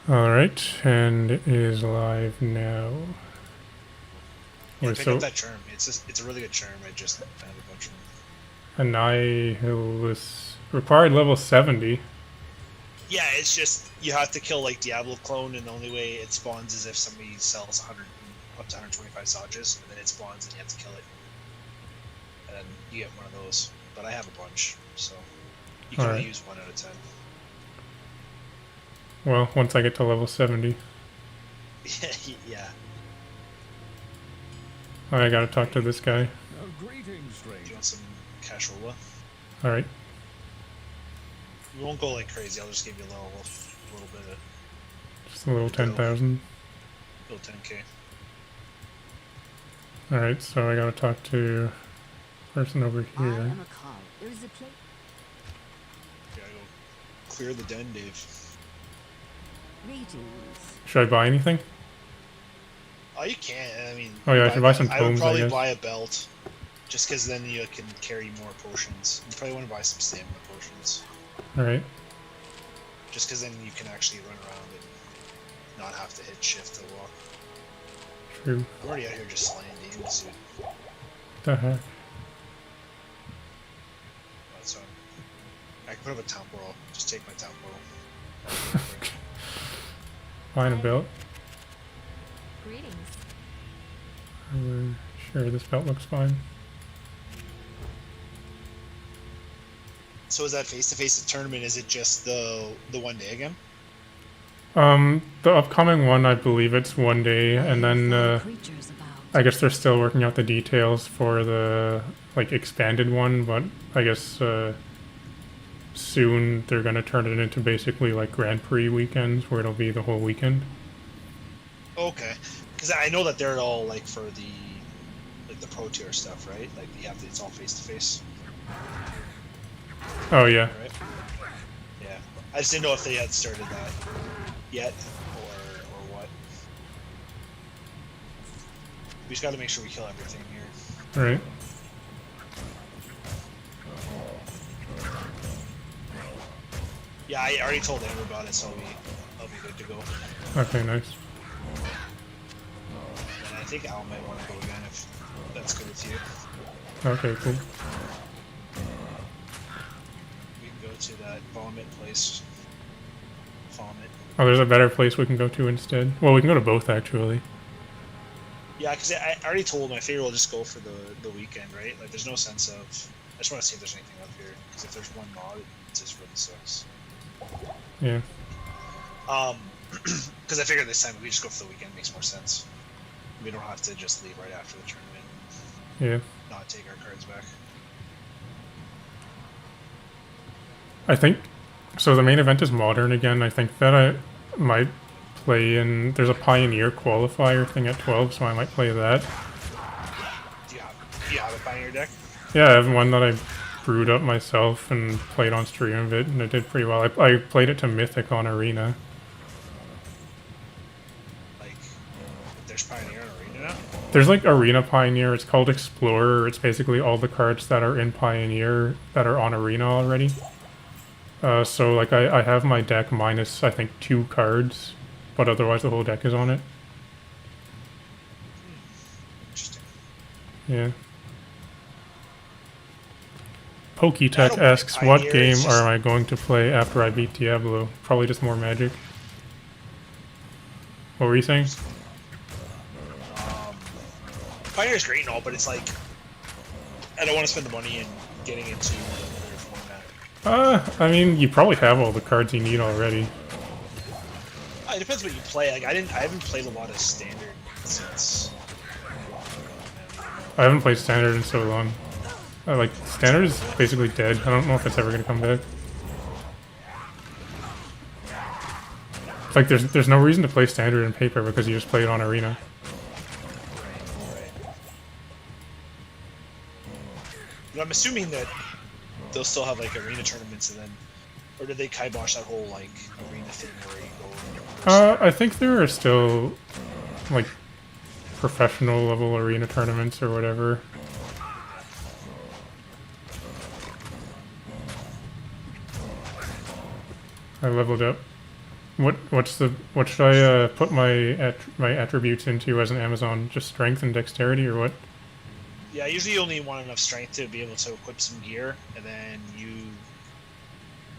Alright, and it is live now. Yeah, pick up that charm. It's a really good charm. I have a bunch of them. Annihilus required level 70. Yeah, it's just you have to kill like Diablo clone, and the only way it spawns is if somebody sells 100 up to 125 Sages, and then it spawns and you have to kill it, and then you get one of those. But I have a bunch, so you can only use 1 out of 10. Well, once I get to level 70. Yeah. I gotta talk to this guy. Do you want some cashola? Alright. We won't go like crazy. I'll just give you a little bit of Just a little 10,000. little 10k. Alright, so I gotta talk to person over here. Yeah, go clear the den, Dave. Should I buy anything? Oh, you can. I mean, oh yeah, I should buy some tomes. I would probably I buy a belt, just because then you can carry more potions. You probably want to buy some stamina potions. Alright. Just because then you can actually run around and not have to hit shift to walk. True. I'm already out here just slaying demons, dude. What the heck? That's fine. I can put up a temporal. Just take my temporal. Find a belt. Greetings. Sure, this belt looks fine. So is that face-to-face tournament? Is it just the one day again? The upcoming one, I believe it's one day, and then I guess they're still working out the details for the like expanded one, but I guess soon they're gonna turn it into basically like Grand Prix weekends where it'll be the whole weekend. Okay, because I know that they're all like for the pro tier stuff, right? Like it's all face-to-face. Oh yeah. Right? Yeah. I just didn't know if they had started that yet, or what. We just got to make sure we kill everything here. Right. Yeah, I already told Amber about it, so I'll be good to go. Okay, nice. And I think Al might want to go again if that's good with you. Okay, cool. We can go to that vomit place. Vomit. Oh, there's a better place we can go to instead. Well, we can go to both actually. Yeah, because I already told him I figure we'll just go for the weekend, right? Like, there's no sense of... I just want to see if there's anything up here, because if there's one mod, it just really sucks. Yeah. Because I figured this time if we just go for the weekend, it makes more sense. We don't have to just leave right after the tournament. Yeah. Not take our cards back. I think so. The main event is modern again. I think that I might play in. There's a Pioneer qualifier thing at 12, so I might play that. Do you have a Pioneer deck? Yeah, I have one that I brewed up myself and played on stream of it, and it did pretty well. I played it to Mythic on Arena. Like, there's Pioneer on Arena now? There's like Arena Pioneer. It's called Explorer. It's basically all the cards that are in Pioneer that are on Arena already. So like I have my deck minus I think 2 cards, but otherwise the whole deck is on it. Interesting. Yeah. Poketech asks, what game am I going to play after I beat Diablo? Probably just more Magic. What were you saying? Pioneer's great and all, but it's like... I don't want to spend the money in getting into another format. I mean, you probably have all the cards you need already. It depends what you play. Like, I haven't played a lot of Standard since... I haven't played Standard in so long. Like, Standard is basically dead. I don't know if it's ever gonna come back. It's like, there's no reason to play Standard in paper because you just play it on Arena. But I'm assuming that they'll still have, like, Arena tournaments and then... Or did they kibosh that whole, like, Arena thing where you go... I think there are still, like, professional level Arena tournaments or whatever. I leveled up. What should I put my attributes into as an Amazon? Just strength and dexterity, or what? Yeah, usually you only want enough strength to be able to equip some gear, and then you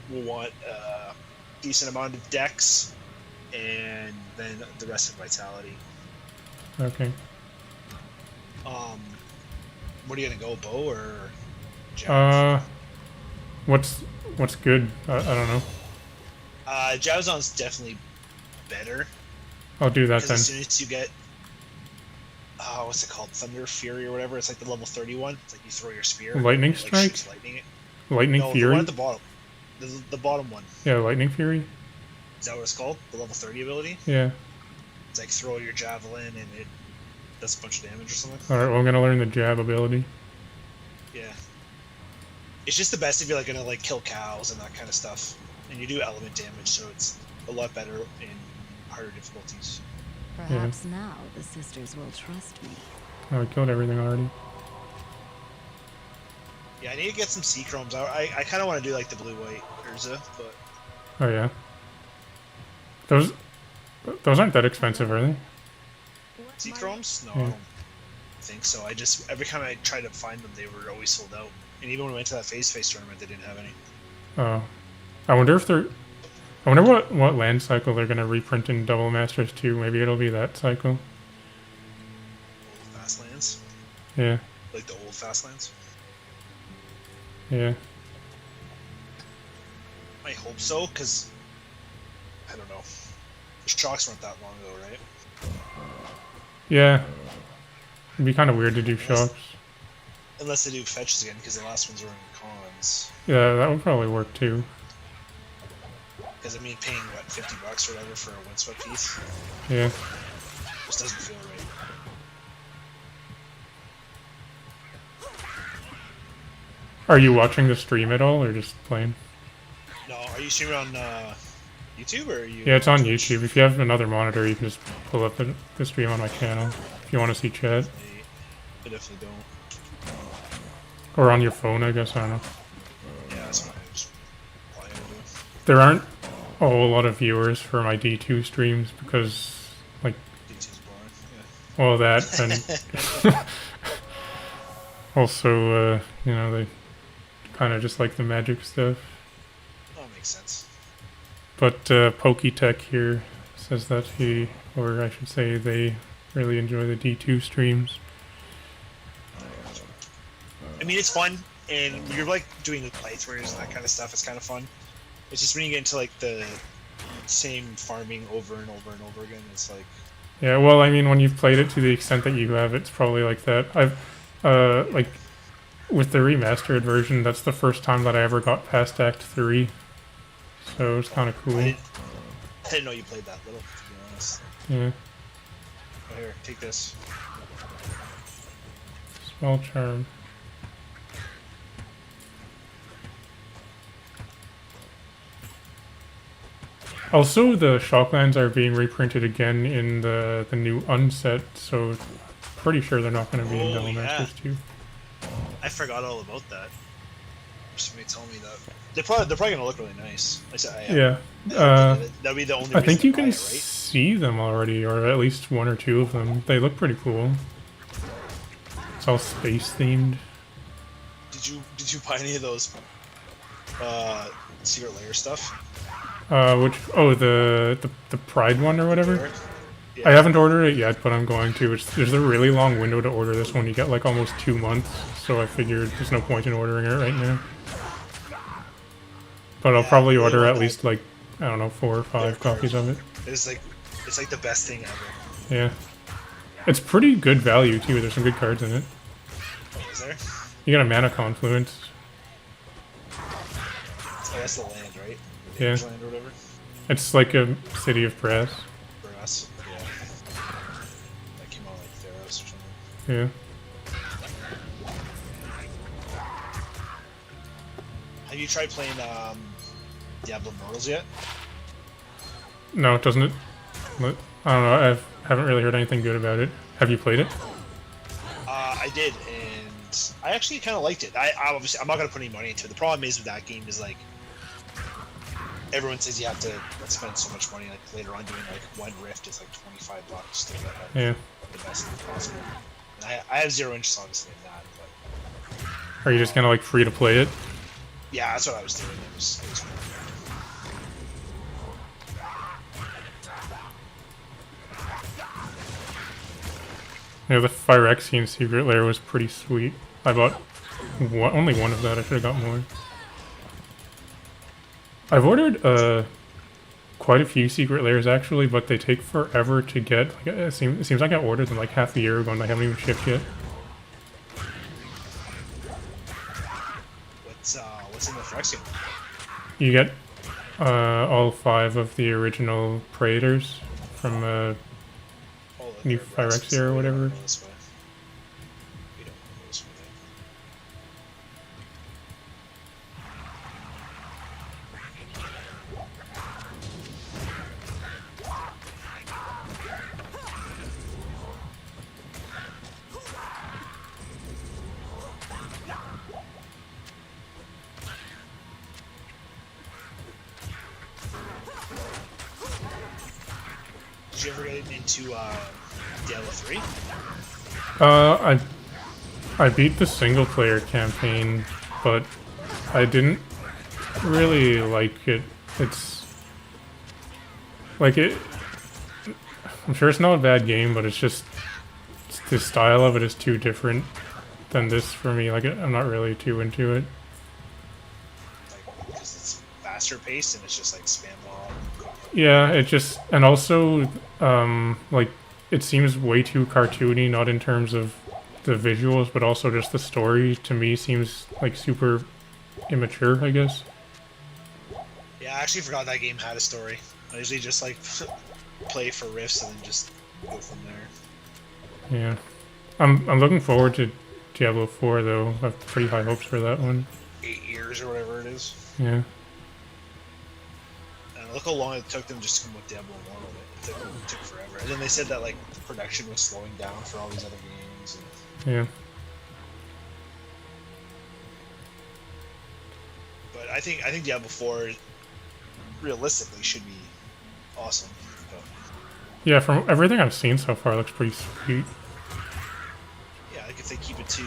will want a decent amount of dex, and then the rest of vitality. Okay. What are you gonna go, bow or jav? What's good? I don't know. Javzon's definitely better I'll do that because then. as soon as you get, what's it called, Thunder Fury or whatever, it's like the level 31. It's like you throw your spear. Lightning and it, like, strike? shoots lightning. Lightning No, the Fury? one at the bottom. The bottom one. Yeah, Lightning Fury? Is that what it's called? The level 30 ability? Yeah. It's like throw your javelin and it does a bunch of damage or something. Alright, well I'm gonna learn the jab ability. Yeah. It's just the best if you're like gonna like kill cows and that kind of stuff. And you do element damage, so it's a lot better in harder difficulties. Perhaps now the sisters will trust me. Oh, I killed everything already. Yeah, I need to get some sea chromes. I kind of want to do like the blue-white Urza, but Oh yeah. Those aren't that expensive, are they? sea chromes? No, Yeah. I don't think so. I just every time I tried to find them, they were always sold out. And even when we went to that face tournament, they didn't have any. Oh. I wonder if they're... I wonder what land cycle they're gonna reprint in Double Masters 2. Maybe it'll be that cycle. Old Fastlands, Yeah. like the old Fastlands. Yeah. I hope so, because I don't know. The shocks weren't that long ago, right? Yeah. It'd be kind of weird to do shocks. Unless they do fetches again, because the last ones were in cons. Yeah, that would probably work too. Because I mean, paying what, $50 or whatever for a windswept piece Yeah. just doesn't feel right. Are you watching the stream at all, or just playing? No, are you streaming on YouTube or are you? Yeah, it's on YouTube. If you have another monitor, you can just pull up the stream on my channel if you want to see chat. I definitely don't. Or on your phone, I guess. I don't know. Yeah, that's what I was planning to do. There aren't a whole lot of viewers for my D2 streams because, like, D2's boring. well, that and also, you know, they kind of just like the magic stuff. Yeah. That makes sense. But Poketech here says that he, or I should say, they really enjoy the D2 streams. I mean, it's fun, and when you're like doing the playthroughs and that kind of stuff, it's kind of fun. It's just when you get into like the same farming over and over and over again, it's like, Yeah, well, I mean, when you've played it to the extent that you have, it's probably like that. I've, like, with the remastered version, that's the first time that I ever got past Act 3. So it's kind of cool. I didn't know you played that little, to be honest. Yeah. Oh, here, take this. Spell Charm. Also, the Shocklands are being reprinted again in the new unset, so pretty sure they're not going to be in Oh, Devil yeah. Masters 2. I forgot all about that. Somebody told me that. They're probably gonna look really nice. Yeah. That'd be the only. I think reason you to buy can it, right? see them already, or at least one or two of them. They look pretty cool. It's all space themed. Did you buy any of those Secret Lair stuff? The Pride one or whatever. Yeah. I haven't ordered it yet, but I'm going to. There's a really long window to order this one. You get like almost 2 months, so I figured there's no point in ordering it right now. But I'll Yeah, probably I really order want at that. least like, I don't know, 4 or 5 copies of it. It's like the best thing ever. Yeah. It's pretty good value too. There's some good cards in it. Oh, is there? You got a Mana Confluence. Oh, that's the land, right? Yeah. Land or whatever. It's like a City of Brass. For us, yeah. That came out like Theros or something. Yeah. Have you tried playing Diablo Immortals yet? No, doesn't it? What? I don't know. I haven't really heard anything good about it. Have you played it? I did, and I actually kind of liked it. I obviously I'm not gonna put any money into it. The problem is with that game is like everyone says you have to spend so much money like later on doing like one rift is like $25 to get like, Yeah. the best thing possible. And I have zero interest obviously in that, but Are you just gonna like free to play it? yeah, that's what I was doing. It was Yeah, the Phyrexian secret lair was pretty sweet. I bought only one of that. I should have got more. I've ordered quite a few secret lairs actually, but they take forever to get. Like, it seems like I ordered them like half a year ago and they haven't even shipped yet. what's in the Phyrexian? You get all 5 of the original Praetors from Oh, the New third brass Phyrexia or we don't whatever. go this way. We don't go this way. Did you ever get into Diablo 3? I beat the single player campaign, but I didn't really like it. It's like it. I'm sure it's not a bad game, but it's just the style of it is too different than this for me. Like I'm not really too into it. Like, because it's faster paced and it's just like spam mob. Yeah, it just and also like it seems way too cartoony, not in terms of the visuals, but also just the story to me seems like super immature, I guess. Yeah, I actually forgot that game had a story. I usually just like play for rifts and then just go from there. Yeah. I'm looking forward to Diablo 4 though. I have pretty high hopes for that one. 8 years or whatever it is. Yeah. And look how long it took them just to come with Diablo 1 of it. It took forever. And then they said that like the production was slowing down for all these other games. And... Yeah. But I think Diablo 4 realistically should be awesome. But, Yeah, from everything I've seen so far, it looks pretty sweet. yeah, like if they keep it to,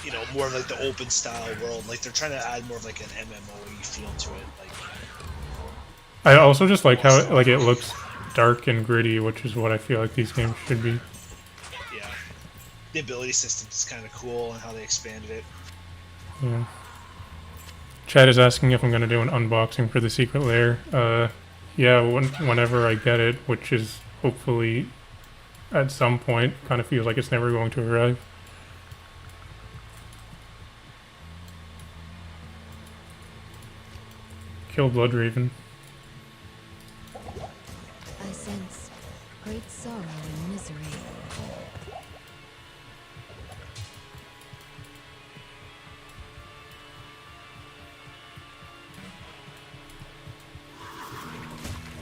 you know, more of like the open style world, like they're trying to add more of like an MMO feel to it. Like I also just like how it looks dark and gritty, which is what I feel like these games should be. yeah, the ability system is kind of cool and how they expanded it. Yeah. Chad is asking if I'm going to do an unboxing for the secret lair. Yeah, whenever I get it, which is hopefully at some point. Kind of feels like it's never going to arrive. Kill Bloodraven. I sense great sorrow and misery.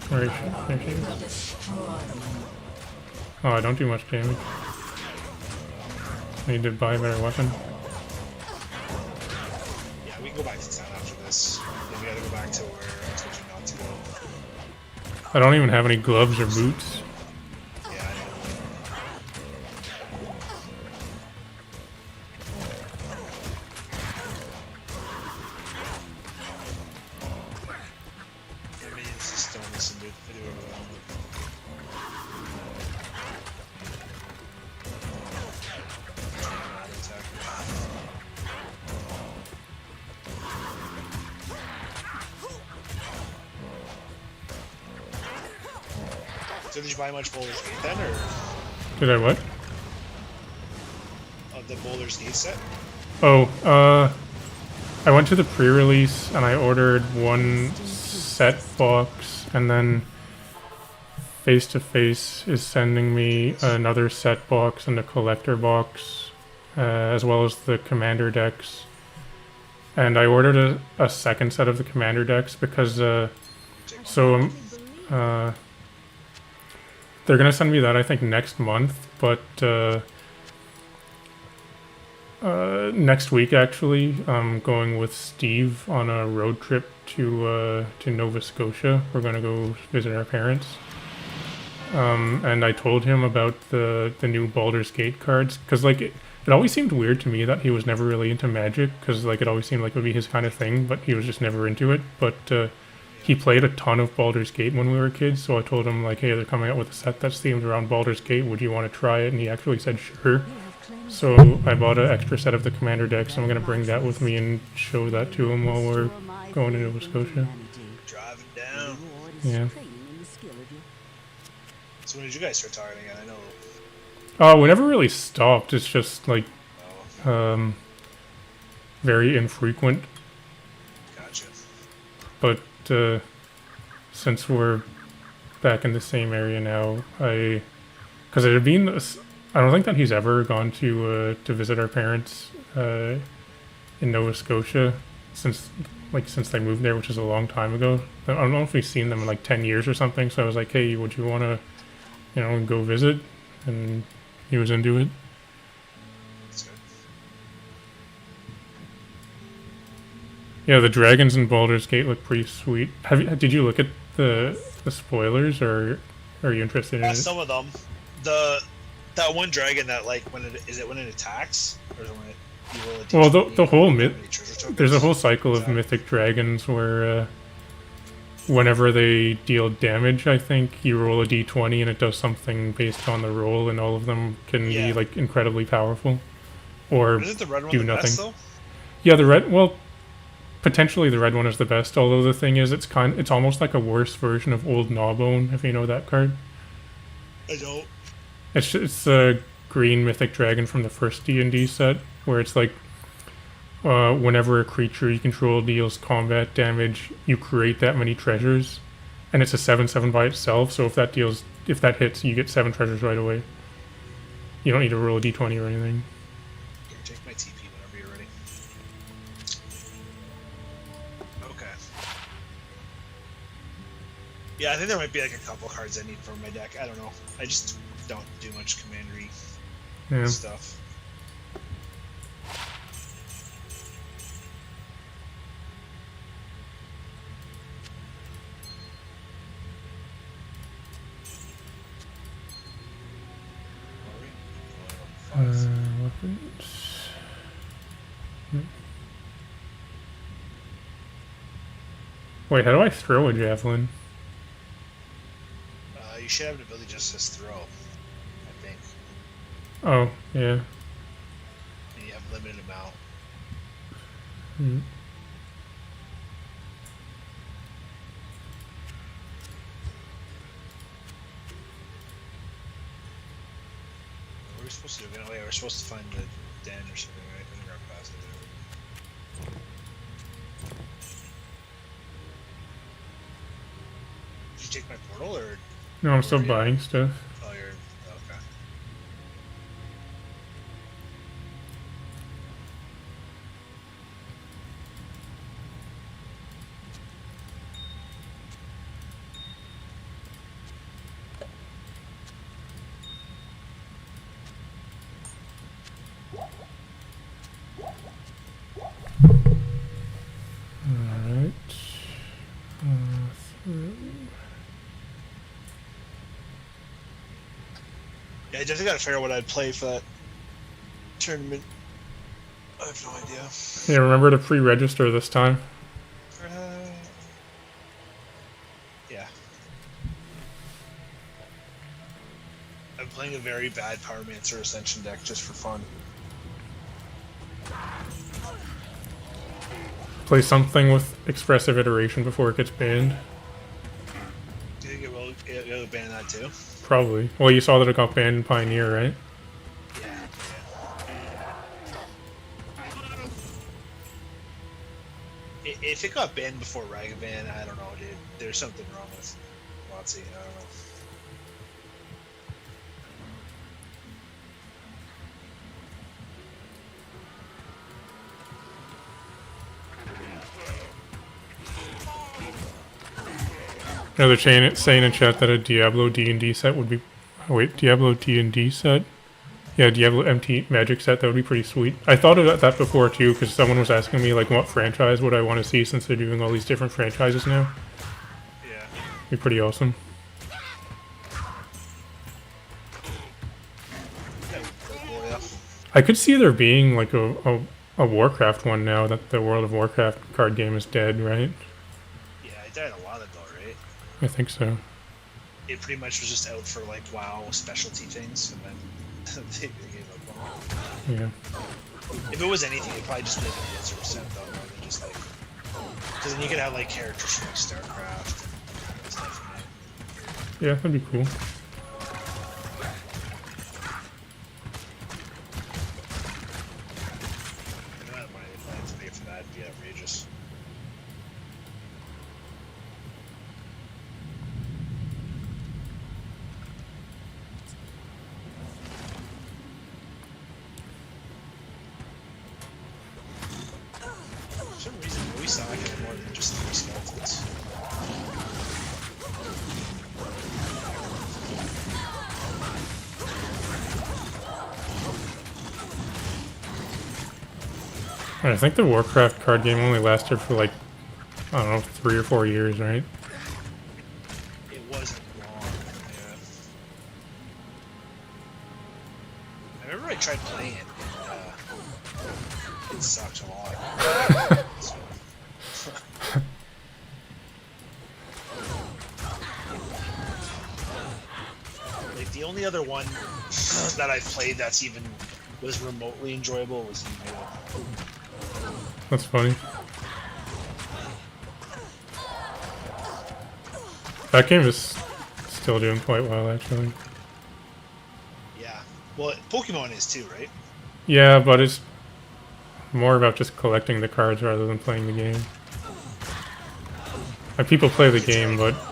Where is she? There she is. Oh, I don't do much damage. I need to buy a better weapon. Yeah, we can go back to town after this. Then we gotta go back to where I told you not to go. I don't even have any gloves or boots. Yeah, I know. Their minions just don't listen, dude. They do whatever they want. So did you buy much Boulder's Gate then, or Did I what? of the Boulder's Gate set? Oh, I went to the pre-release and I ordered one set box, and then Face to Face is sending me another set box and a collector box, as well as the commander decks. And I ordered a second set of the commander decks because they're gonna send me that I think next month, but Next week, actually, I'm going with Steve on a road trip to Nova Scotia. We're gonna go visit our parents. And I told him about the new Baldur's Gate cards because like it always seemed weird to me that he was never really into Magic because like it always seemed like it would be his kind of thing, but he was just never into it. But he played a ton of Baldur's Gate when we were kids, so I told him like, hey, they're coming out with a set that's themed around Baldur's Gate. Would you want to try it? And he actually said sure. So I bought an extra set of the Commander deck, so I'm gonna bring that with me and show that to him while we're going to Nova Scotia. Driving down. Yeah. So when did you guys start talking again? I know. Oh, we never really stopped. It's just like Oh, very infrequent. gotcha. But since we're back in the same area now, because it had been, I don't think that he's ever gone to visit our parents in Nova Scotia since they moved there, which is a long time ago. I don't know if we've seen them in like 10 years or something. So I was like, hey, would you want to, go visit? And he was into it. That's good. Yeah, the dragons in Baldur's Gate look pretty sweet. Did you look at the spoilers, or are you interested in it? Some of them. That one dragon that like when it attacks or is it when it you roll a Well, D20, the whole you myth. get any treasure tokens? There's a whole cycle of Exactly. mythic dragons where whenever they deal damage, I think you roll a d20 and it does something based on the roll, and all of them can be Yeah. like incredibly powerful, or Isn't the red one do the nothing. best though? Yeah, potentially the red one is the best. Although the thing is, it's almost like a worse version of Old Gnawbone, if you know that card. I don't. It's a green mythic dragon from the first D&D set, where it's like whenever a creature you control deals combat damage, you create that many treasures, and it's a 7/7 by itself. So if that hits, you get 7 treasures right away. You don't need to roll a d20 or anything. Here, take my TP whenever you're ready. Okay. Yeah, I think there might be like a couple cards I need for my deck. I don't know. I just don't do much commandery Yeah. stuff. Weapons. Wait, how do I throw a javelin? You should have an ability just says throw, I think. Oh, yeah. And you have limited amount. Hmm. What are we supposed to do again? Oh yeah, we're supposed to find the den or something, right? I'm gonna grab past it there. Did you take my portal or? No, I'm still Where are you at? buying stuff. Oh, you're okay. Alright. Yeah, I definitely gotta figure out what I'd play for that tournament. I have no idea. Yeah, remember to pre-register this time. Yeah. I'm playing a very bad Powermancer Ascension deck just for fun. Play something with expressive iteration before it gets banned. Do you think it'll ban that too? Probably. Well, you saw that it got banned in Pioneer, right? Yeah. If it got banned before Ragavan, I don't know, dude. There's something wrong with WotC. I don't know. No, they're saying in chat that a Diablo D&D set would be... Oh, wait, Diablo D&D set? Yeah, Diablo empty magic set, that would be pretty sweet. I thought about that before too, because someone was asking me like what franchise would I want to see since they're doing all these different franchises now. Yeah. Be pretty awesome. That would be cool, yeah. I could see there being like a Warcraft one now that the World of Warcraft card game is dead, right? Yeah, it died a lot ago, right? I think so. It pretty much was just out for like WoW specialty things, and then they gave up on it. Yeah. If it was anything, it'd probably just be like a Blizzard set though, rather than just like. Because then you could have like characters from like StarCraft and stuff in it. Yeah, that'd be cool. The amount of money they plan to pay for that would be outrageous. For some reason, we sound like it more than just 3 skeletons. I think the Warcraft card game only lasted for like, I don't know, 3 or 4 years, right? It wasn't long, yeah. I remember I tried playing it, and it sucked a lot. So- like the only other one that I've played that's even was remotely enjoyable was Diablo. That's funny. That game is still doing quite well, actually. Yeah. Well, Pokemon is too, right? Yeah, but it's more about just collecting the cards rather than playing the game. Like, people play the It's game, like- but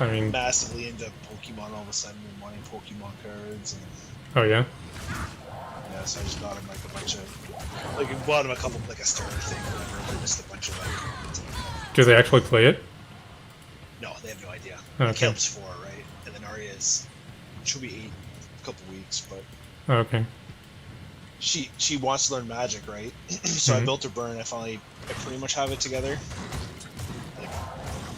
I mean, Massively into Pokemon all of a sudden and wanting Pokemon cards and oh yeah, yeah, so I just got him like a bunch of like I bought him a couple like a starter thing or whatever, but just a bunch of like do they actually play it? no, they have no idea. Okay. Caleb's 4, right? And then Arya's she'll be 8 in a couple weeks, but Oh, okay. she wants to learn magic, right? So I Mhm. built her burn. I pretty much have it together. Like,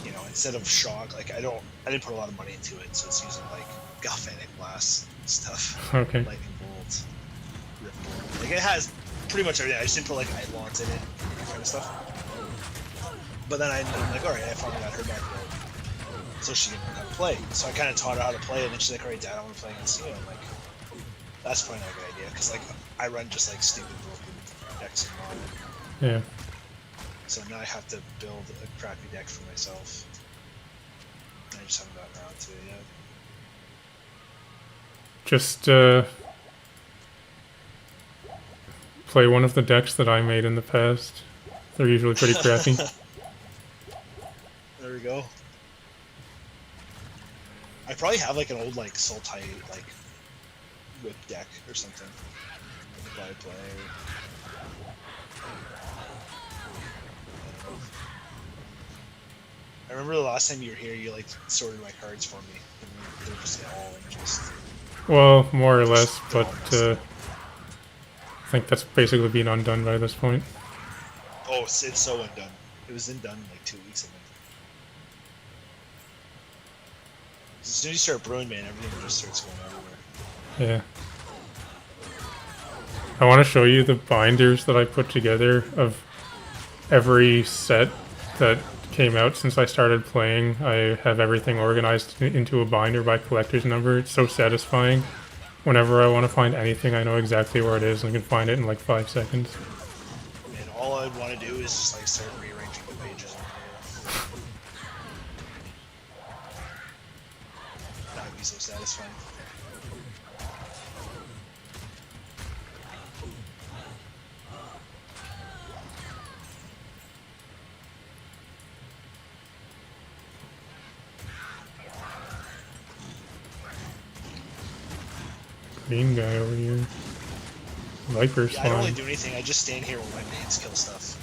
you know, instead of shock, like I didn't put a lot of money into it, so it's using like galvanic blast stuff, Okay. lightning bolt, rip bolt. Like it has pretty much everything. I just didn't put like Eidolons in it, that kind of stuff. But then I'm like, all right, I finally got her back right, so she can learn how to play. So I kind of taught her how to play, and then she's like, all right, Dad, I want to play against you. I'm like, that's probably not a good idea, because like I run just like stupid broken decks and all. Yeah. So now I have to build a crappy deck for myself. I just haven't gotten around to it yet. Just play one of the decks that I made in the past. They're usually pretty crappy. There we go. I probably have like an old like Sultai like whip deck or something. That I play. I remember the last time you were here, you like sorted my cards for me. And they were just all like just. Well, more or less, but I think that's basically been undone by this point. Oh, it's so undone. It was undone in like 2 weeks, I think. As soon as you start brewing, man, everything just starts going everywhere. Yeah. I want to show you the binders that I put together of every set that came out since I started playing. I have everything organized into a binder by collector's number. It's so satisfying. Whenever I want to find anything, I know exactly where it is and can find it in like 5 seconds. And all I'd want to do is just like start rearranging the pages. That would be so satisfying. Green guy over here. Viper Yeah, I don't really slime. do anything. I just stand here while my mains kill stuff.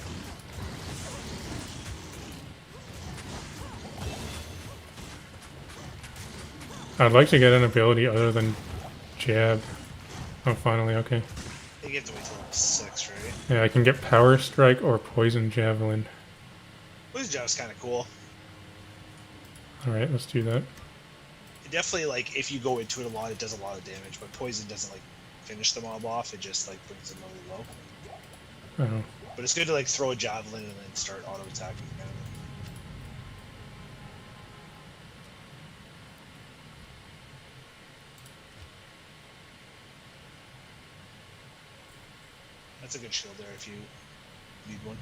I'd like to get an ability other than jab. Oh, finally, okay. I think you have to wait till level 6, right? Yeah, I can get Power Strike or Poison Javelin. Poison Jab's kind of cool. Alright, let's do that. It definitely, like, if you go into it a lot, it does a lot of damage, but Poison doesn't, like, finish the mob off, it just, like, brings them really low. Oh. But it's good to, like, throw a Javelin and then start auto-attacking again. That's a good shield there if you need one.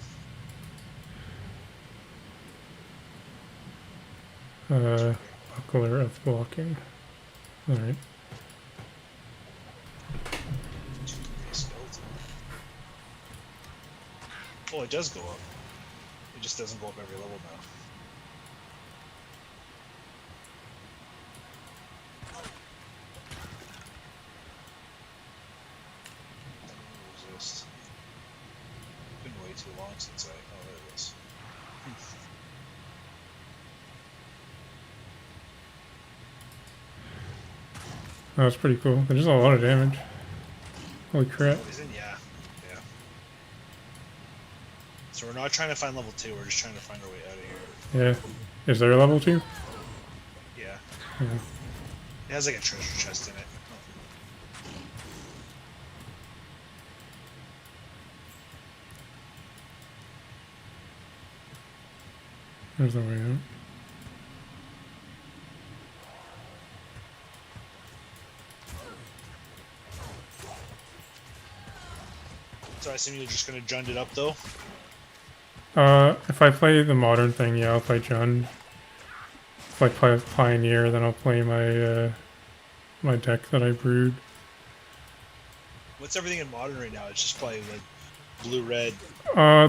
Buckler of Blocking. Alright. Oh, it does go up. It just doesn't go up every level now. Resist. Been way too long since I. Oh, there it is. That was pretty cool. There's a lot of damage. Holy crap. Poison, yeah. Yeah. So we're not trying to find level 2, we're just trying to find our way out of here. Yeah. Is there a level 2? Yeah. Yeah. It has like a treasure chest in it. There's the way out. So I assume you're just gonna jund it up though? If I play the modern thing, yeah, I'll play Jund. If I play Pioneer, then I'll play my my deck that I brewed. What's everything in modern right now? It's just probably like blue, red.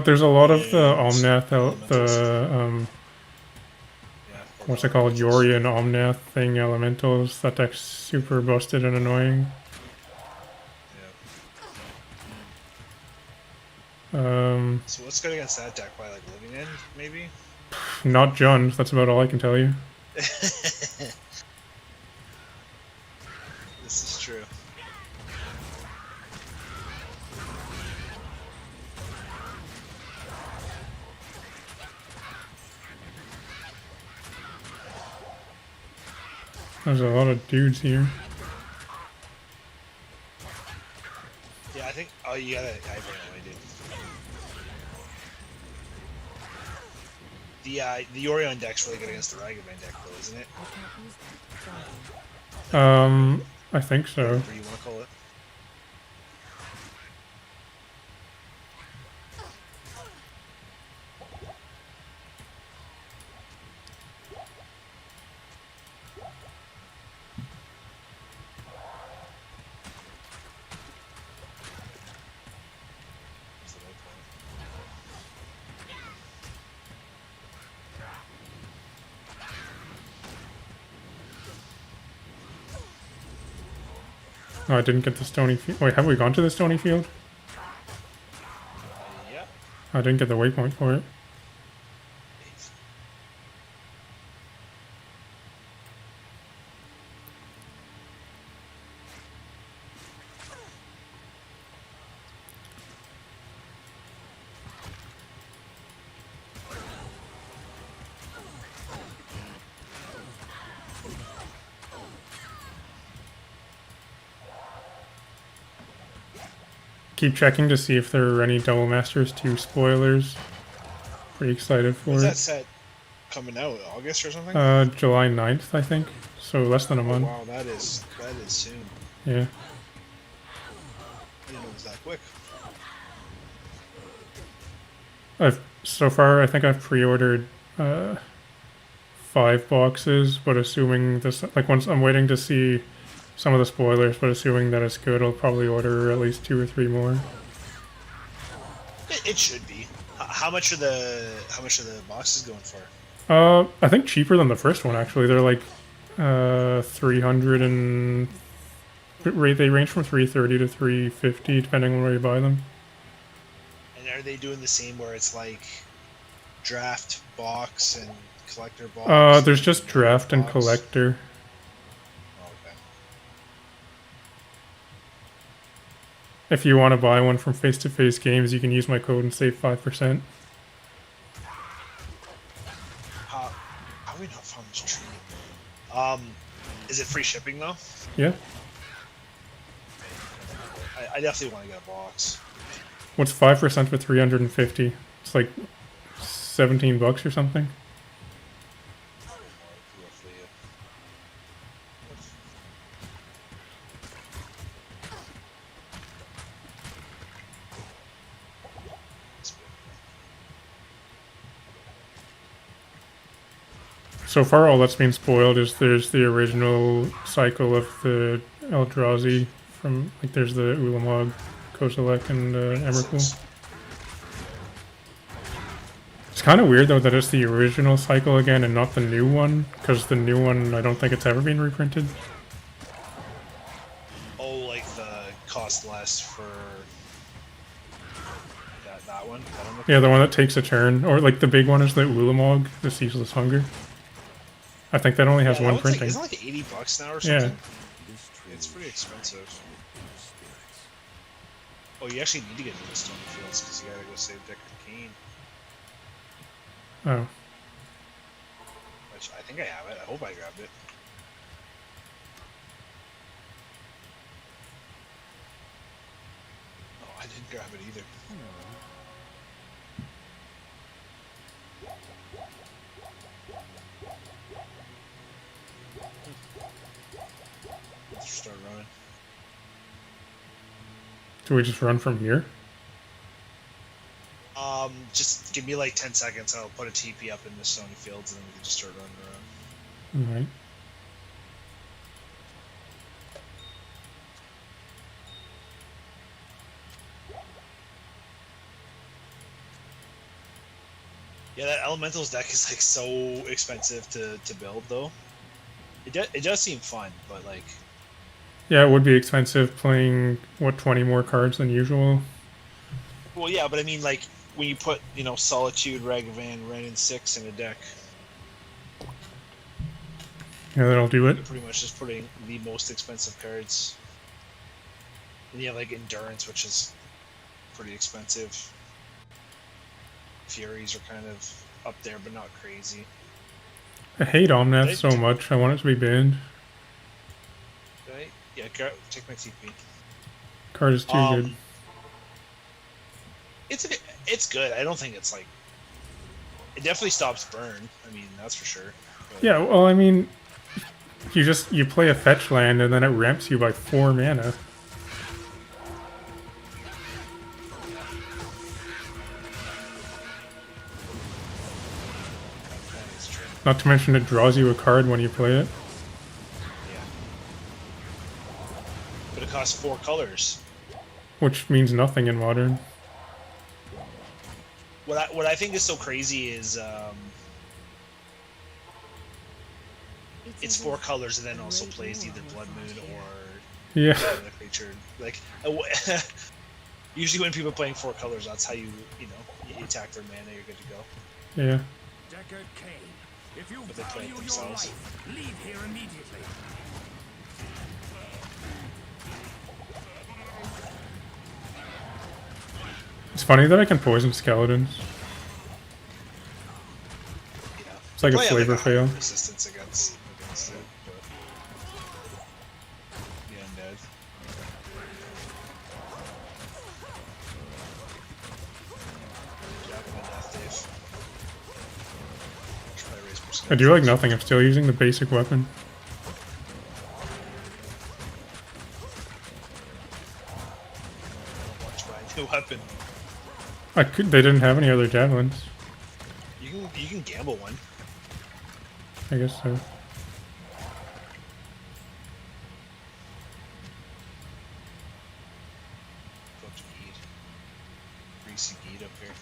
There's a lot of the And Omnath, elementals. Yeah. what's it called, Yorian Omnath thing, elementals. That deck's super busted and annoying. So what's good against that deck? By like living end, maybe? Not Jund, that's about all I can tell you. This is true. There's a lot of dudes here. Yeah, I think. Oh, you gotta. I have no idea. The Orion deck's really good against the Ragavan deck, though, isn't it? I can't use that. I think so. Whatever you want to call it. What's the waypoint? Oh, I didn't get the stony field. Wait, have we gone to the stony field? Yeah. I didn't get the waypoint for it. Keep checking to see if there are any Double Masters 2 spoilers. Pretty excited for When's that it. set coming out? August or something? July 9th, I think. So less than a Oh, month. wow, that is soon. Yeah. I didn't know it was that quick. So far, I think I've pre-ordered 5 boxes, but assuming this, like, once I'm waiting to see some of the spoilers, but assuming that it's good, I'll probably order at least 2 or 3 more. It should be. How much are the boxes going for? I think cheaper than the first one, actually. They're like 300 and they range from 330 to 350 depending on where you buy them. And are they doing the same where it's like draft box and collector box? There's just draft and box? collector. Oh, okay. If you want to buy one from Face to Face Games, you can use my code and save 5%. How are we not found this tree? Is it free shipping though? Yeah. I definitely want to get a box. What's 5% for 350? It's like $17 or something. Roughly, yeah. So far, all that's been spoiled is there's the original cycle of the Eldrazi from, like, there's the Ulamog, Kozilek, and Emrakul. It's kind of weird, though, that it's the original cycle again and not the new one, because the new one, I don't think it's ever been reprinted. Oh, like the cost less for that one? Yeah, the one that takes a turn. Or, like, the big one is the Ulamog, the Ceaseless Hunger. I think that only has one printing. Isn't it like $80 now or something? Yeah. It's pretty expensive. Oh, you actually need to get into the Stony Fields because you gotta go save Deckard Cain. Oh. Which I think I have it. I hope I grabbed it. Oh, I didn't grab it either. Let's start running. Do we just run from here? Just give me like 10 seconds and I'll put a TP up in the Stony Fields and then we can just start running around. Alright. Yeah, that Elementals deck is like so expensive to build though. It does seem fun, but like... Yeah, it would be expensive playing, what, 20 more cards than usual? Well, yeah, but I mean, like, when you put, you know, Solitude, Ragavan, Ren, and 6 in a deck, Yeah, that'll do it. you're pretty much just putting the most expensive cards. And you have, like, Endurance, which is pretty expensive. Furies are kind of up there, but not crazy. I hate Omnath so much, I want it to be banned. Right? Yeah, take my TP. Card is too good. It's good. I don't think it's like... It definitely stops burn. I mean, that's for sure. But... Yeah, well, I mean, you play a fetch land and then it ramps you by 4 mana. Not to mention it draws you a card when you play it. Yeah. But it costs 4 colors. Which means nothing in Modern. What I think is so crazy is it's 4 colors and then also plays either Blood Moon or the creature. Like usually when people are playing 4 colors, that's how you attack their mana. You're good to go. Yeah. Deckard Cain, if you But they play it value your themselves. life, leave here immediately. It's funny that I can poison skeletons. Yeah. It's like a Probably have, flavor a higher fail. resistance against it, but the undead. Jack of the Death Dave. Should probably raise more I do like skeletons. nothing, I'm still using the basic weapon. Watch my new weapon. They didn't have any other javelins. You can gamble one. I guess so. Go up to Geed. Greasy Geed up here.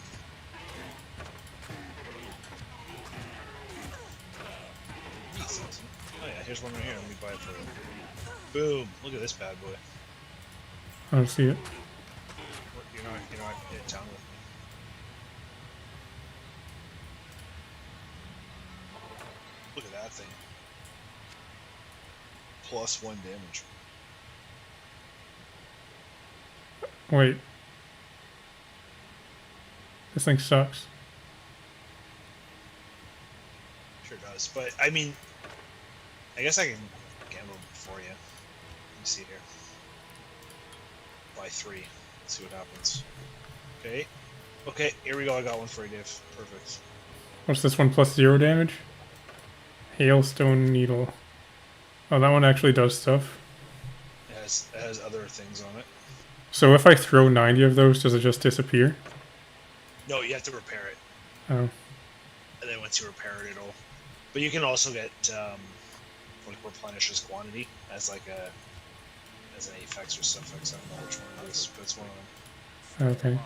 Oh yeah, here's one right here. Let me buy it for you. Boom! Look at this bad boy. I don't see it. You're not in town with me. Look at that thing. +1 damage. Wait. This thing sucks. Sure does. But I mean, I guess I can gamble for you. Let me see here. Buy 3. Let's see what happens. Okay. Okay, here we go. I got one for you, Dave. Perfect. What's this one? Plus 0 damage? Hailstone Needle. Oh, that one actually does stuff. It has other things on it. So if I throw 90 of those, does it just disappear? No, you have to repair it. Oh. And then once you repair it, it'll... But you can also get, like, replenishes quantity as, like, as an Apex or suffix. I don't know which one it is, but it's one of them. Okay. Good day.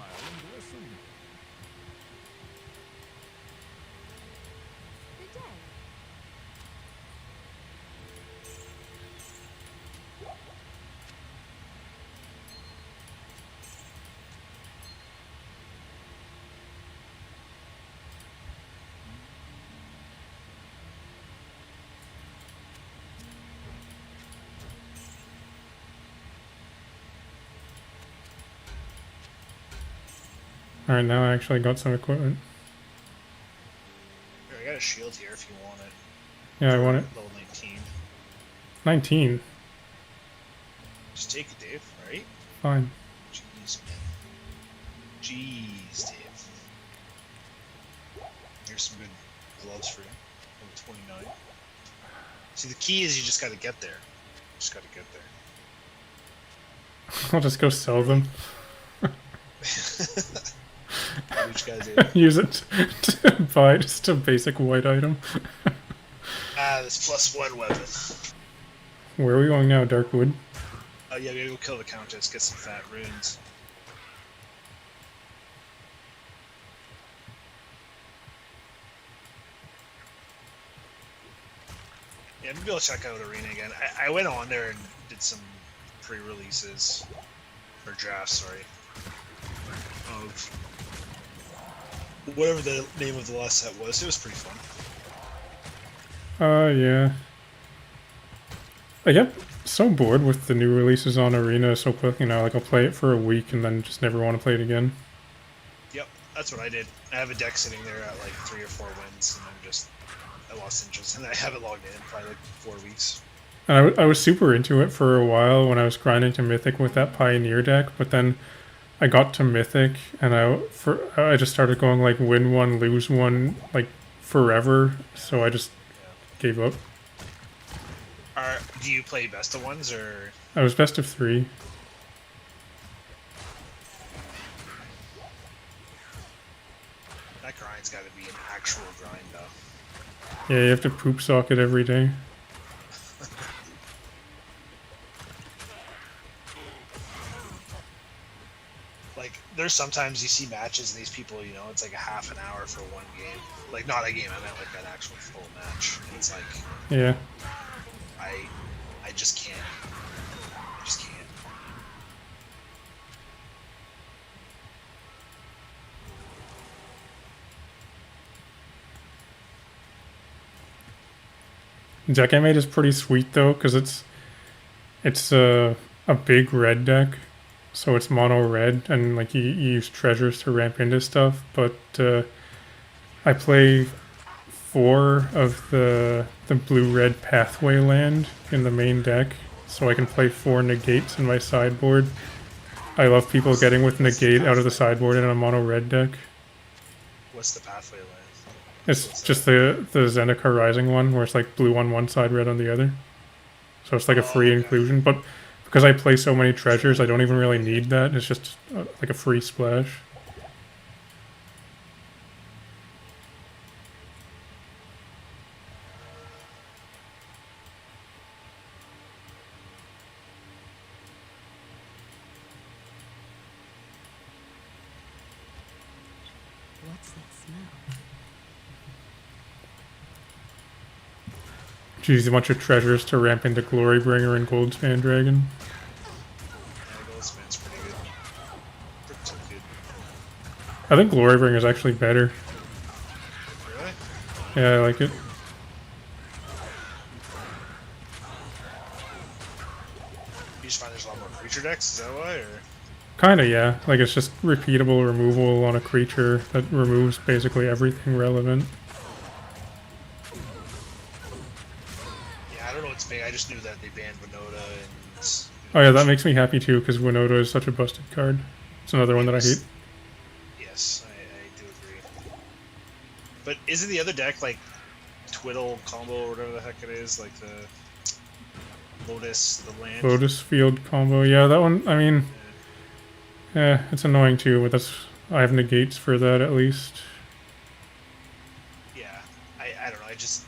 Alright, now I actually got some equipment. Here, I got a shield here if you want it. Yeah, I want it. Level 19. 19. Just take it, Dave, right? Fine. Jeez, man. Jeez, Dave. Here's some good gloves for you. Level 29. See, the key is you just gotta get there. Just gotta get there. I'll just go sell them. Which guys do? Use it to buy just a basic white item. This +1 weapon. Where are we going now? Darkwood? Oh yeah, we gotta go kill the Countess, get some fat runes. Yeah, maybe I'll check out Arena again. I went on there and did some pre-releases, or drafts, sorry, of whatever the name of the last set was. It was pretty fun. Yeah. I get so bored with the new releases on Arena so quick, you know, like I'll play it for a week and then just never want to play it again. Yep, that's what I did. I have a deck sitting there at like 3 or 4 wins, and I lost interest, and I haven't logged in in probably like 4 weeks. And I was super into it for a while when I was grinding to Mythic with that Pioneer deck, but then I got to Mythic and I just started going like win one, lose one, like forever, so I just gave up. Do you play best of ones, or? I was best of 3. That grind's gotta be an actual grind, though. Yeah, you have to poop socket every day. Like, there's sometimes you see matches and these people, you know, it's like a half an hour for one game. Like, not a game, I meant like an actual full match. And it's like, Yeah. I just can't. I just can't. Deck I made is pretty sweet though, because it's a big red deck, so it's mono red, and like you use treasures to ramp into stuff. But I play 4 of the blue red pathway land in the main deck, so I can play 4 negates in my sideboard. I love people getting with negate out of the sideboard in a mono red deck. What's the pathway land? It's just the Zendikar Rising one, where it's like blue on one side, red on the other. So it's like a free inclusion, but because I play so many treasures, I don't even really need that. It's just like a free splash. What's that smell? Use a bunch of treasures to ramp into Glorybringer and Goldspan Dragon. Yeah, Goldspan's pretty good. Pretty good. I think Glorybringer is actually better. Really? Yeah, I like it. You just find there's a lot more creature decks, is that why, or? Kinda, yeah. Like, it's just repeatable removal on a creature that removes basically everything relevant. Yeah, I don't know what's big. I just knew that they banned Winota and. Oh yeah, that makes me happy too, because Winota is such a busted card. It's another one that I hate. Yes, I do agree. But isn't the other deck like Twiddle combo or whatever the heck it is? Like the Lotus, the land? Lotus Field combo, yeah, that one, I mean, yeah, it's annoying too, but that's, I have negates for that at least. Yeah, I don't know. I just.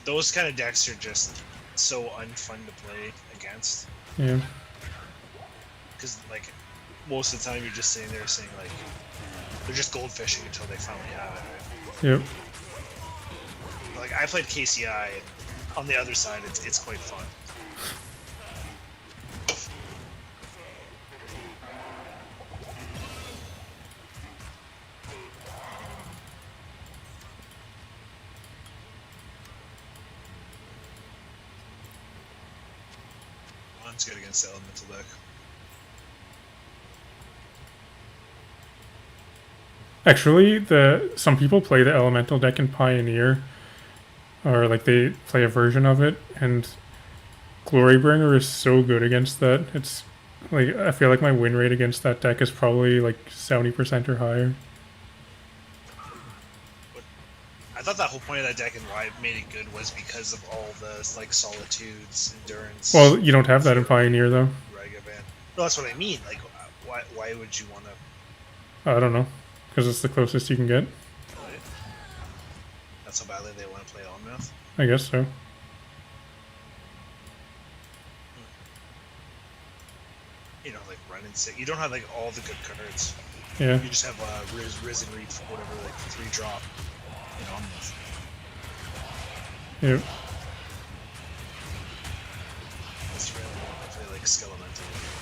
Those kind of decks are just so unfun to play against. Yeah. Because, like, most of the time you're just sitting there saying, like, they're just goldfishing until they finally have it, right? Yep. Like, I played KCI, and on the other side, it's quite fun. One's good against the elemental deck. Actually, some people play the elemental deck in Pioneer, or like they play a version of it, and Glorybringer is so good against that. It's like, I feel like my win rate against that deck is probably like 70% or higher. I thought that whole point of that deck and why it made it good was because of all the, like, Solitudes, Endurance... Well, you don't have that in Pioneer though. Ragavan. No, that's what I mean. Like, why would you want to... I don't know, because it's the closest you can get. Play it? That's how badly they want to play Onmouth? I guess so. You know, like, run and sit. You don't have, like, all the good cards. Yeah. You just have Risen Reef, whatever, like, 3-drop in Onmouth. Yep. That's really I play, like, Skelemental.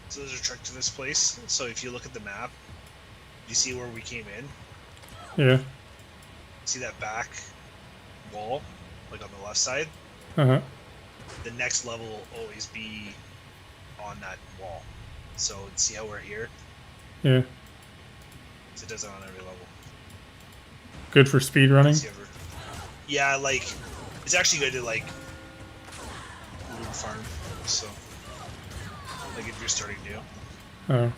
So there's a trick to this place. So if you look at the map, you see where we came in? Yeah. See that back wall, like on the left side? Uh-huh. The next level will always be on that wall. So see how we're here? Yeah. So it does it on every level. Good for speed running. See ever- Yeah, like, it's actually good to, like, rune farm, so, like, if you're starting new. Oh.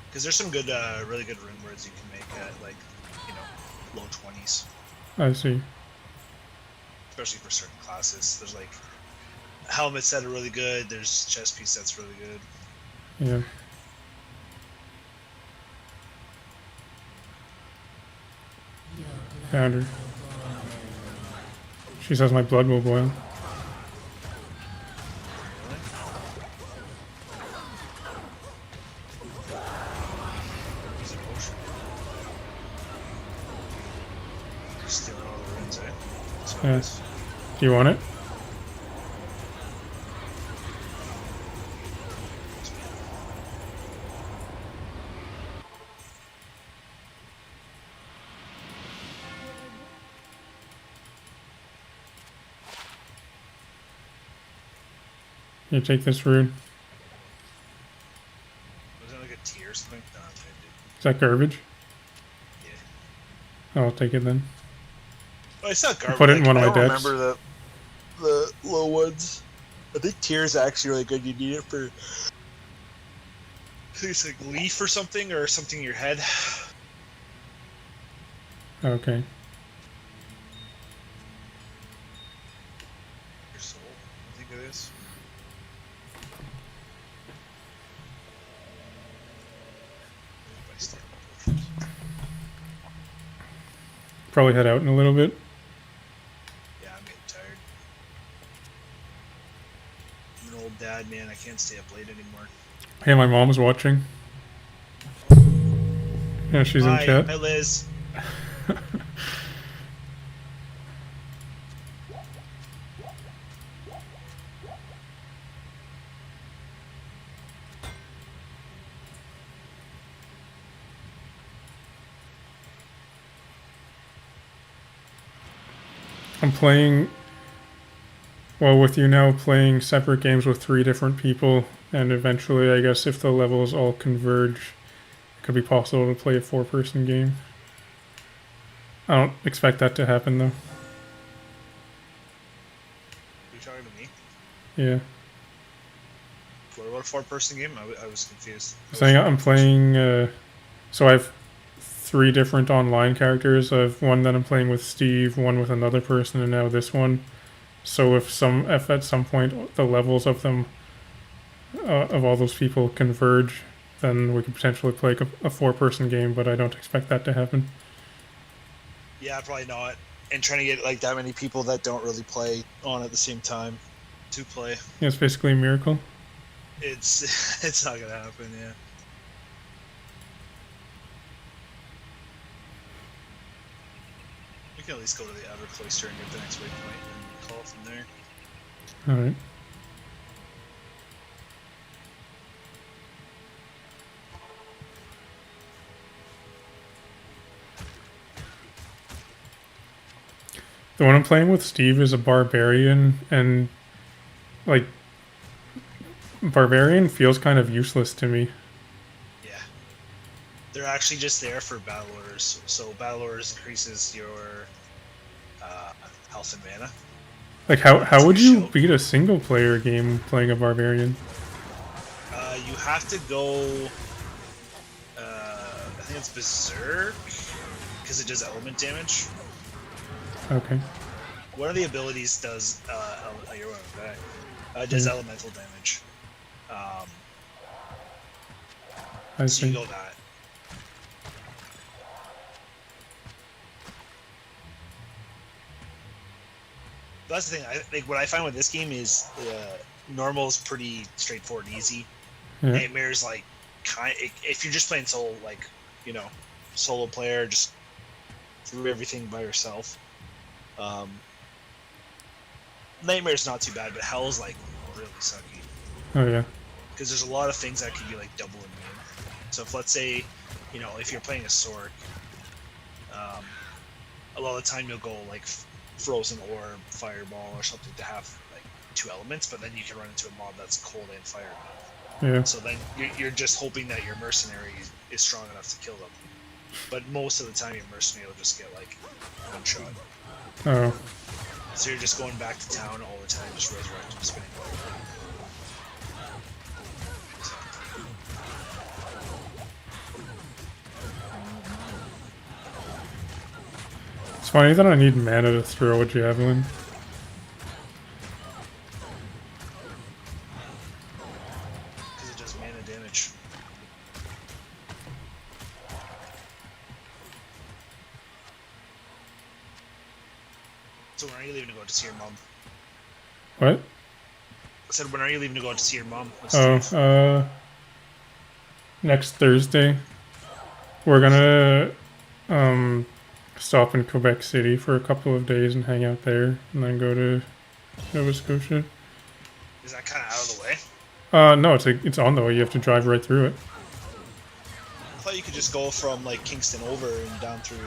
Because there's some good, really good rune words you can make at, like, you know, low 20s. I see. Especially for certain classes. There's, like, helmet set are really good, there's chest piece that's really good. Yeah. Found her. She says my blood will boil. Use a potion. Just stealing all the runes, eh? That's what it Yeah. is. Do you want it? You take this rune. Was it like a tier or something? No, it's Is that garbage? yeah. I'll take it then. Well, it's not garbage. Put it in one of I my don't decks. remember the low ones. I think tier is actually really good. You need it for I think it's like leaf or something in your head. Okay. Your soul, I think it is. By stealing potions. Probably head out in a little bit. Yeah, I'm getting tired. I'm an old dad, man. I can't stay up late anymore. Hey, my mom's watching. Yeah, she's in chat. Hi, Liz. I'm playing. Well, with you now playing separate games with 3 different people, and eventually, I guess if the levels all converge, it could be possible to play a 4-person game. I don't expect that to happen though. Are you talking to me? Yeah. What about a 4-person game? I was confused. Saying I'm playing. So I have 3 different online characters. I have one that I'm playing with Steve, one with another person, and now this one. So if at some point the levels of them of all those people converge, then we could potentially play a 4-person game. But I don't expect that to happen. Yeah, probably not. And trying to get like that many people that don't really play on at the same time to play, Yeah, it's basically a miracle. it's it's not gonna happen. Yeah. We can at least go to the outer cloister and get the next waypoint and call it from there. All right. The one I'm playing with Steve is a barbarian, and like barbarian feels kind of useless to me. Yeah. They're actually just there for battle orders. So battle orders increases your health and mana. Like how would you beat a single player game playing a barbarian? You have to go. I think it's Berserk because it does element damage. Okay. One of the abilities does you're welcome back. Does Mhm. elemental damage. I So you see. go that. That's the thing. Like what I find with this game is normal is pretty straightforward and easy. Yeah. Nightmare's like if you're just playing solo, like solo player, just do everything by yourself. Nightmare's not too bad, but Hell's like really sucky Oh yeah. because there's a lot of things that could be like double immune. So if let's say, if you're playing a Sork, a lot of the time you'll go like Frozen Orb, Fireball, or something to have like 2 elements, but then you can run into a mob that's cold and fire. Yeah. So then you're just hoping that your mercenary is strong enough to kill them. But most of the time your mercenary will just get like 1 shot. Oh. So you're just going back to town all the time, just resurrecting, spinning. It's funny that I need mana to throw a javelin. Because it does mana damage. So when are you leaving to go out to see your mom? What? I said, when are you leaving to go out to see your mom? Oh, next Thursday. We're gonna stop in Quebec City for a couple of days and hang out there, and then go to Nova Scotia. Is that kind of out of the way? No, it's on the way. You have to drive right through it. I thought you could just go from like Kingston over and down through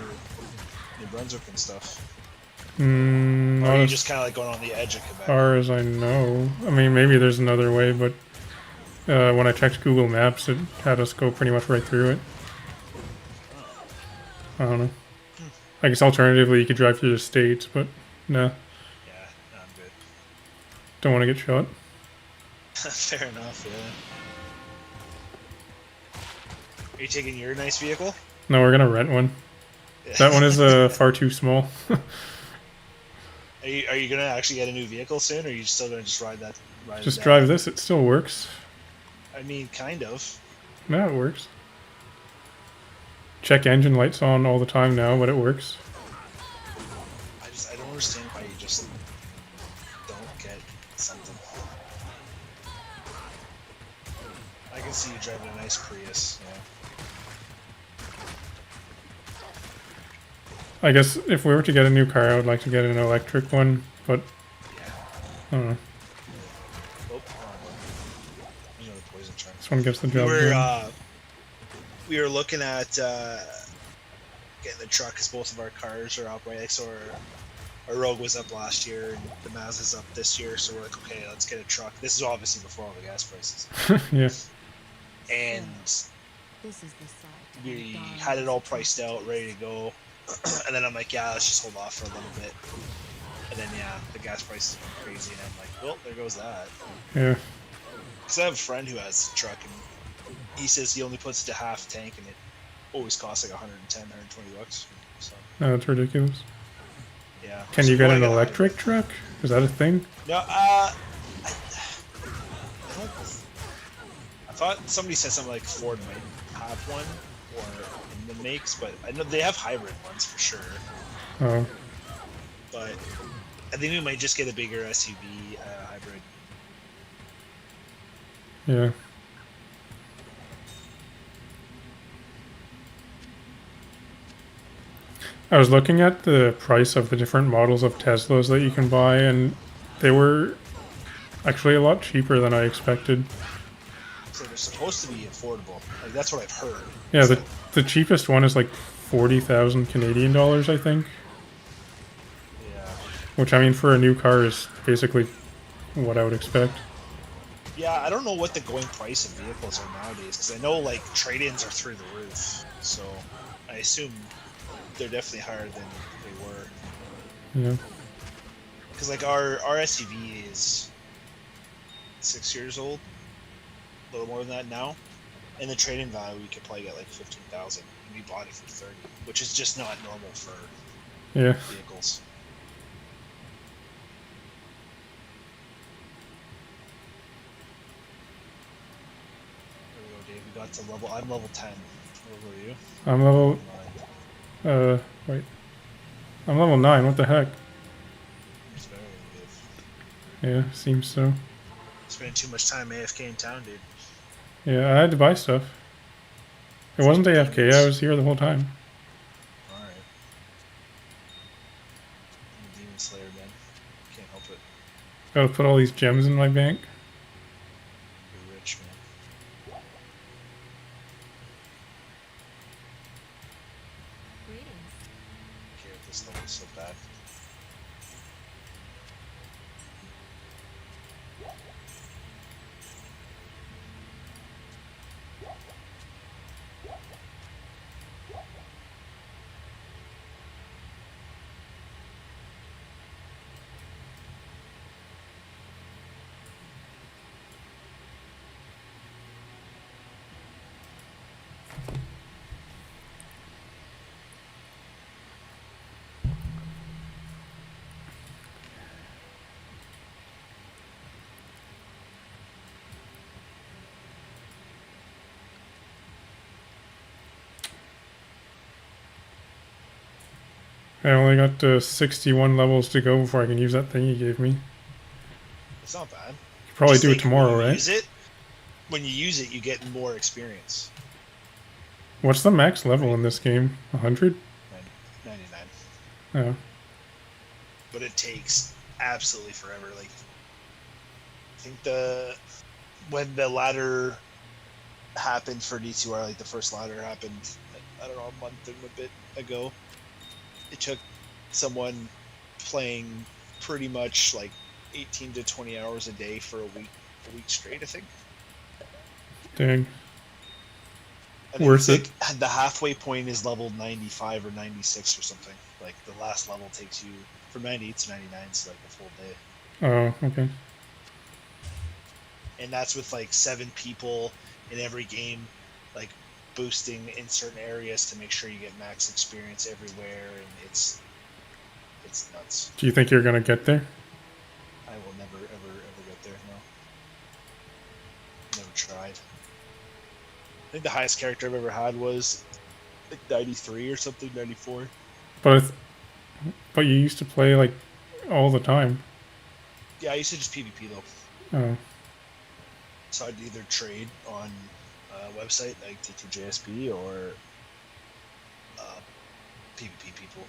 New Brunswick and stuff. Or Not are you as just kind of like going on the edge of Quebec? far as I know. I mean, maybe there's another way, but when I checked Google Maps, it had us go pretty much right through it. I don't know. I guess alternatively, you could drive through the States, but no, Yeah, no, I'm good. don't want to get shot. Fair enough, yeah. Are you taking your nice vehicle? No, we're gonna rent one. That one is far too small. Are you gonna actually get a new vehicle soon, or are you still gonna just ride that? Just it down? drive this, it still works. I mean, kind of. Yeah, it works. Check engine lights on all the time now, but it works. I don't understand why you just don't get something. I can see you driving a nice Prius. Yeah. I guess if we were to get a new car, I would like to get an electric one, but I don't know. Oh, there's another poison chunk. This one gets the job done. We were looking at getting the truck because both of our cars are operating. So our Rogue was up last year, and the Mazda's up this year. So we're like, okay, let's get a truck. This is obviously before all the gas prices, Yeah. and This is the site. we had it all priced out, ready to go. And then I'm like, yeah, let's just hold off for a little bit. And then yeah, the gas prices went crazy, and I'm like, well, there goes that. Yeah. Because I have a friend who has a truck, and he says he only puts it to half tank, and it always costs like 110, 120 bucks. So No, that's ridiculous. yeah. Can So you get what I an gotta electric hide- truck? Is that a thing? No, I thought somebody said something like Ford might have one, or in the makes, but I know they have hybrid ones for sure. Oh, But I think we might just get a bigger SUV hybrid. yeah. I was looking at the price of the different models of Teslas that you can buy, and they were actually a lot cheaper than I expected. So they're supposed to be affordable. Like that's what I've heard. Yeah, So, the cheapest one is like 40,000 Canadian dollars, I think. yeah. Which, I mean, for a new car is basically what I would expect. Yeah, I don't know what the going price of vehicles are nowadays, because I know like trade-ins are through the roof. So I assume they're definitely higher than they were. Yeah. Because like our SUV is 6 years old, a little more than that now, and the trade-in value we could probably get like 15,000, and we bought it for 30, which is just not normal for Yeah. vehicles. There we go, Dave. We got to level. I'm level 10. What level are you? I'm level, wait. I'm level 9, what the heck? It's better than Dave. Yeah, seems so. Spending too much time AFK in town, dude. Yeah, I had to buy stuff. It wasn't AFK, I was here the whole time. Alright. I'm a Demon Slayer, man. Can't help it. Gotta put all these gems in my bank. You're rich, man. Greetings. Okay, this level is so bad. I only got 61 levels to go before I can use that thing you gave me. It's not bad. Probably Just do it think tomorrow, when you right? Use it, when you use it, you get more experience. What's the max level in this game? 100? 99. Oh. But it takes absolutely forever. Like, I think when the ladder happened for D2R, like the first ladder happened, I don't know, a month and a bit ago. It took someone playing pretty much like 18 to 20 hours a day for a week straight, I think. Dang. I think Worth it's it. like the halfway point is level 95 or 96 or something. Like the last level takes you from 98 to 99, so like a full day. Oh, okay. And that's with like 7 people in every game, like boosting in certain areas to make sure you get max experience everywhere, and it's nuts. Do you think you're gonna get there? I will never ever get there. No, never tried. I think the highest character I've ever had was like 93 or something, 94. But you used to play like all the time. Yeah, I used to just PvP though. Oh, So I'd either trade on a website like T2JSP or PvP people.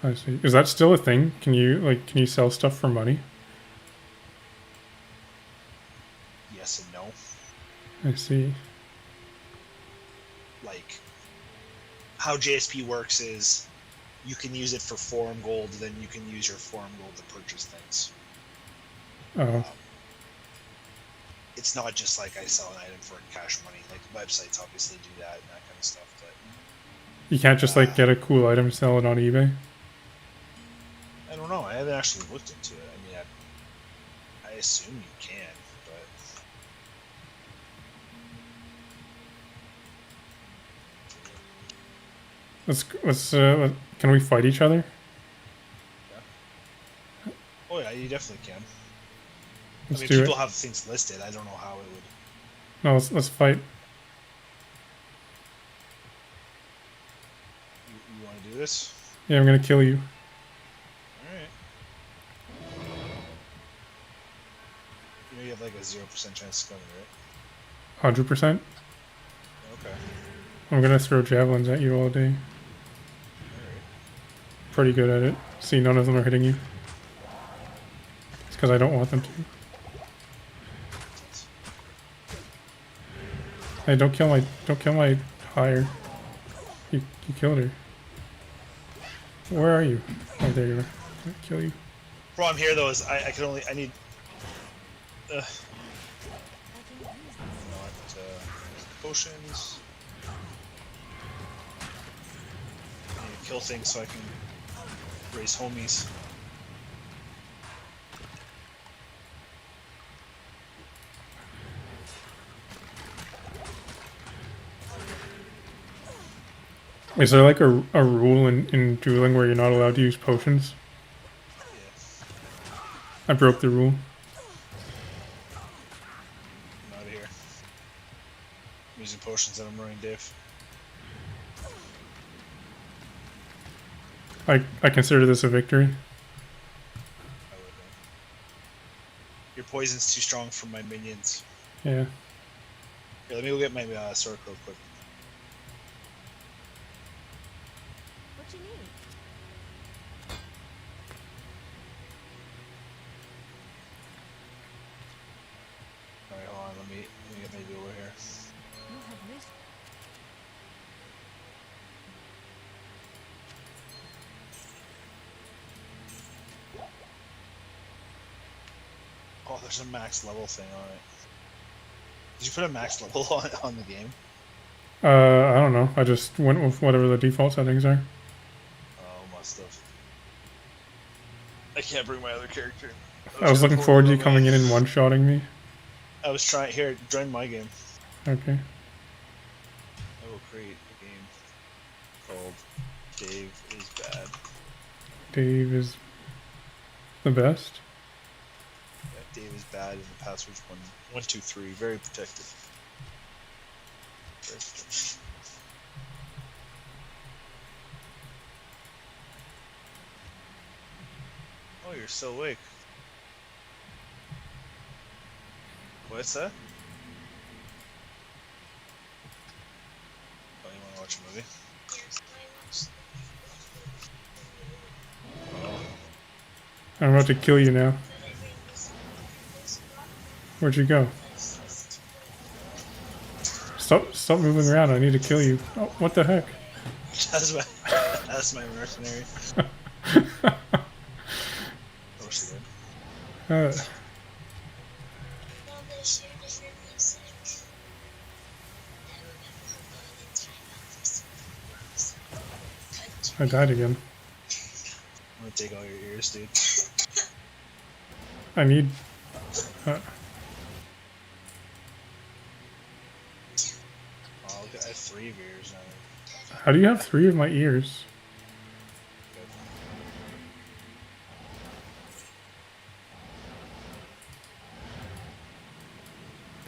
I see. Is that still a thing? Can you sell stuff for money? Yes and no. I see. Like, how JSP works is you can use it for forum gold, then you can use your forum gold to purchase things. Oh, It's not just like I sell an item for cash money. Like websites obviously do that and that kind of stuff, but you can't just like get a cool item and sell it on eBay. I don't know. I haven't actually looked into it. I mean, I assume you can, but Can we fight each other? oh yeah, you definitely can. Let's I mean, do people it. have things listed. I don't know how it would. No, let's fight. You want to do this? Yeah, I'm gonna kill you. All right. You know you have like a 0% chance of killing me, right? 100%. Okay. I'm gonna throw javelins at you all day. All right. Pretty good at it. See, none of them are hitting you. It's because I don't want them to. Hey, don't kill my hire. You killed her. Where are you? Oh, there you are. I'll kill you. Problem here though is I can only I need. Not potions. I need to kill things so I can raise homies. Is there like a rule in dueling where you're not allowed to use potions? Yeah, I broke the rule. I'm out of here. I'm using potions and I'm running Dave. I consider this a victory. I would. Your poison's too strong for my minions. Yeah. Here, let me go get my sword real quick. What you need? Alright, hold on, let me get my duel here. You have risen. Oh, there's a max level thing on it. Did you put a max level on the game? I don't know. I just went with whatever the default settings are. Oh, must have. I can't bring my other character. I was looking forward to you coming in and one-shotting me. I was trying. Here, join my game. Okay. I will create a game called Dave is Bad. Dave is the best. Yeah, Dave is Bad, and the password's 123. Very protected. Very protected. Oh, you're still awake. What's that? Oh, you want to watch a movie? I'm about to kill you now. Where'd you go? Stop moving around. I need to kill you. Oh, what the heck? That's my mercenary. Oh, she did. I died again. I'm gonna take all your ears, dude. I need... Oh, look, I have 3 of your ears now. how do you have 3 of my ears? Good.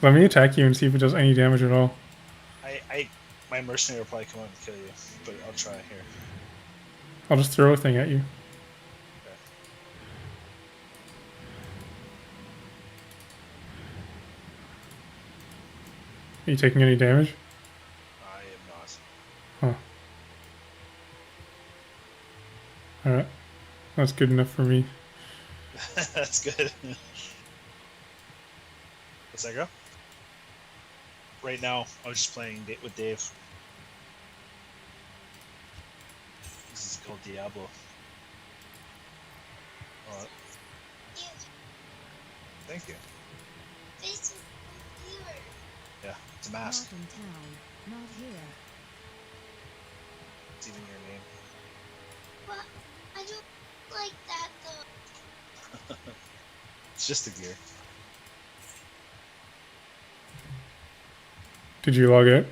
Let me attack you and see if it does any damage at all. My mercenary will probably come out and kill you, but I'll try here. I'll just throw a thing at you. Okay. Are you taking any damage? I am not. Huh. Alright. That's good enough for me. That's good. What's that go? Right now, I was just playing with Dave. This is called Diablo. Oh, thank you. Yeah, it's a mask. Not in town. Not here. It's even your name. But I don't like that though. It's just a gear. Did you log out?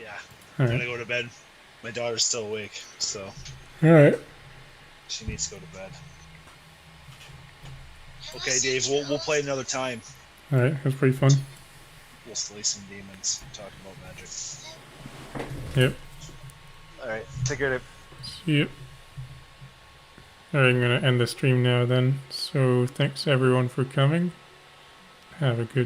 Yeah. All I'm right. gonna go to bed. My daughter's still awake, so All right. she needs to go to bed. I Okay, will Dave, send you we'll play over. another time. All right. It was pretty fun. We'll slay some demons and talk about magic. Yep. Alright, take care, Dave. See you. All right. I'm gonna end the stream now then. So thanks everyone for coming. Have a good